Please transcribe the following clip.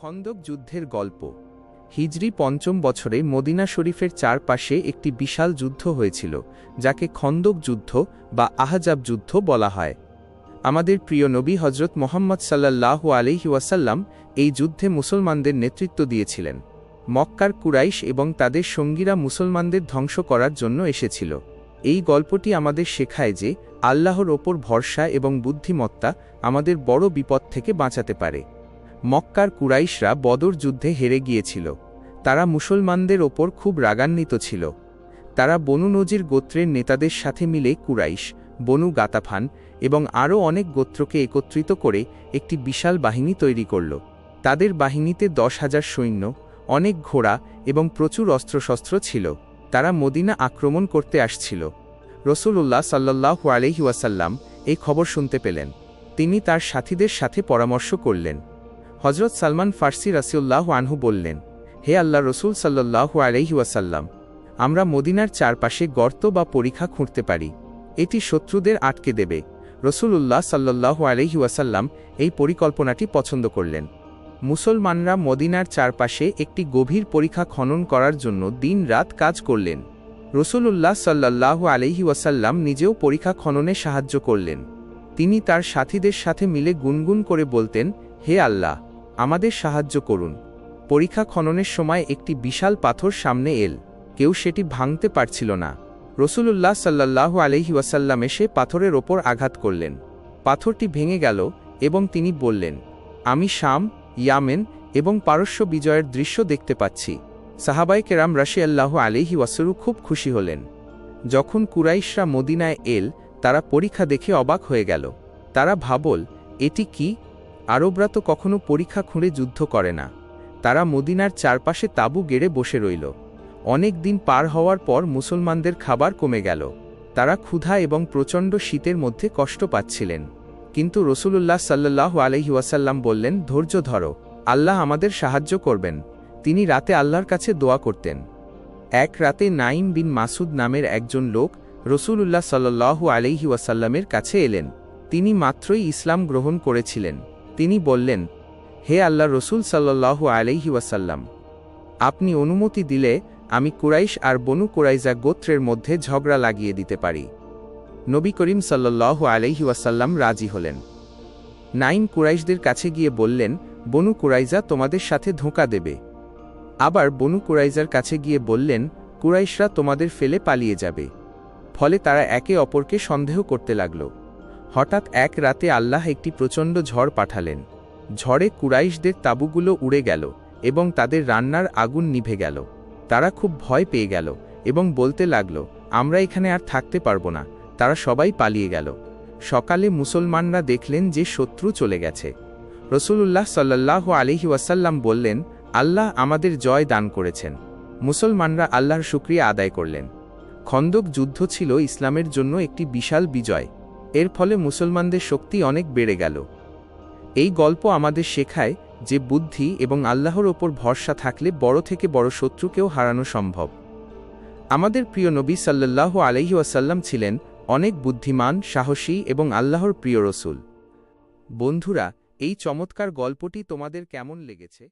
খন্দক যুদ্ধের গল্প। হিজরি ৫ম বছরে মদিনা শরীফের চারপাশে একটি বিশাল যুদ্ধ হয়েছিল, যাকে খন্দক যুদ্ধ বা আহজাব যুদ্ধ বলা হয়। আমাদের প্রিয় নবী হজরত মুহাম্মদ সাল্লাল্লাহু আলাইহি ওয়াসাল্লাম এই যুদ্ধে মুসলমানদের নেতৃত্ব দিয়েছিলেন। মক্কার কুরাইশ এবং তাদের সঙ্গীরা মুসলমানদের ধ্বংস করার জন্য এসেছিল। এই গল্পটি আমাদের শেখায় যে আল্লাহর ওপর ভরসা এবং বুদ্ধিমত্তা আমাদের বড় বিপদ থেকে বাঁচাতে পারে। মক্কার কুরাইশরা বদর যুদ্ধে হেরে গিয়েছিল। তারা মুসলমানদের ওপর খুব রাগান্বিত ছিল। তারা বনু নজির গোত্রের নেতাদের সাথে মিলে কুরাইশ, বনু গাতাফান এবং আরও অনেক গোত্রকে একত্রিত করে একটি বিশাল বাহিনী তৈরি করল। তাদের বাহিনীতে ১০,০০০ সৈন্য, অনেক ঘোড়া এবং প্রচুর অস্ত্রশস্ত্র ছিল। তারা মদিনা আক্রমণ করতে আসছিল। রাসূলুল্লাহ সাল্লাল্লাহু আলাইহি ওয়াসাল্লাম এই খবর শুনতে পেলেন। তিনি তার সাথীদের সাথে পরামর্শ করলেন। হজরত সালমান ফার্সি রাসূলুল্লাহ আনহু বললেন, হে আল্লাহ রসুল সাল্লাল্লাহু আলাইহি ওয়াসাল্লাম, আমরা মদিনার চারপাশে গর্ত বা পরিখা খুঁড়তে পারি। এটি শত্রুদের আটকে দেবে। রাসূলুল্লাহ সাল্লাল্লাহু আলাইহি ওয়াসাল্লাম এই পরিকল্পনাটি পছন্দ করলেন। মুসলমানরা মদিনার চারপাশে একটি গভীর পরিখা খনন করার জন্য দিন-রাত কাজ করলেন। রাসূলুল্লাহ সাল্লাল্লাহু আলাইহি ওয়াসাল্লাম নিজেও পরিখা খননে সাহায্য করলেন। তিনি তার সাথীদের সাথে মিলে গুনগুন করে বলতেন, হে আল্লাহ, আমাদের সাহায্য করুন। পরিখা খননের সময় একটি বিশাল পাথর সামনে এল। কেউ সেটি ভাঙতে পারছিল না। রাসূলুল্লাহ সাল্লাল্লাহু আলাইহি ওয়াসাল্লাম এসে পাথরের ওপর আঘাত করলেন। পাথরটি ভেঙে গেল এবং তিনি বললেন, আমি শাম, ইয়ামেন এবং পারস্য বিজয়ের দৃশ্য দেখতে পাচ্ছি। সাহাবায়ে কেরাম রাদিয়াল্লাহু আলাইহি ওয়াসাল্লাম খুব খুশি হলেন। যখন কুরাইশরা মদিনায় এল, তারা পরিখা দেখে অবাক হয়ে গেল। তারা ভাবল, এটি কি? আরবরা তো কখনো পরিখা খুঁড়ে যুদ্ধ করে না। তারা মদিনার চারপাশে তাঁবু গেড়ে বসে রইল। অনেক দিন পার হওয়ার পর মুসলমানদের খাবার কমে গেল। তারা ক্ষুধা এবং প্রচণ্ড শীতের মধ্যে কষ্ট পাচ্ছিলেন। কিন্তু রাসূলুল্লাহ সাল্লাল্লাহু আলাইহি ওয়াসাল্লাম বললেন, ধৈর্য ধরো, আল্লাহ আমাদের সাহায্য করবেন। তিনি রাতে আল্লাহর কাছে দোয়া করতেন। এক রাতে নাঈম বিন মাসুদ নামের একজন লোক রাসূলুল্লাহ সাল্লাল্লাহু আলাইহি ওয়াসাল্লামের কাছে এলেন। তিনি মাত্রই ইসলাম গ্রহণ করেছিলেন। তিনি বললেন, হে আল্লাহর রসূল সাল্লাল্লাহু আলাইহি ওয়াসাল্লাম, আপনি অনুমতি দিলে আমি কুরাইশ আর বনু কুরাইজা গোত্রের মধ্যে ঝগড়া লাগিয়ে দিতে পারি। নবী করিম সাল্লাল্লাহু আলাইহি ওয়াসাল্লাম রাজি হলেন। নাঈম কুরাইশদের কাছে গিয়ে বললেন, বনু কুরাইজা তোমাদের সাথে ধোঁকা দেবে। আবার বনু কুরাইজার কাছে গিয়ে বললেন, কুরাইশরা তোমাদের ফেলে পালিয়ে যাবে। ফলে তারা একে অপরকে সন্দেহ করতে লাগল। হঠাৎ এক রাতে আল্লাহ একটি প্রচণ্ড ঝড় পাঠালেন। ঝড়ে কুরাইশদের তাঁবুগুলো উড়ে গেল এবং তাদের রান্নার আগুন নিভে গেল। তারা খুব ভয় পেয়ে গেল এবং বলতে লাগল, আমরা এখানে আর থাকতে পারব না। তারা সবাই পালিয়ে গেল। সকালে মুসলমানরা দেখলেন যে শত্রু চলে গেছে। রাসূলুল্লাহ সাল্লাল্লাহু আলাইহি ওয়াসাল্লাম বললেন, আল্লাহ আমাদের জয় দান করেছেন। মুসলমানরা আল্লাহর শুকরিয়া আদায় করলেন। খন্দক যুদ্ধ ছিল ইসলামের জন্য একটি বিশাল বিজয়। এর ফলে মুসলমানদের শক্তি অনেক বেড়ে গেল। এই গল্প আমাদের শেখায় যে বুদ্ধি এবং আল্লাহর ওপর ভরসা থাকলে বড় থেকে বড় শত্রুকেও হারানো সম্ভব। আমাদের প্রিয় নবী সাল্লাল্লাহু আলাইহি ওয়াসাল্লাম ছিলেন অনেক বুদ্ধিমান, সাহসী এবং আল্লাহর প্রিয় রসূল। বন্ধুরা, এই চমৎকার গল্পটি তোমাদের কেমন লেগেছে?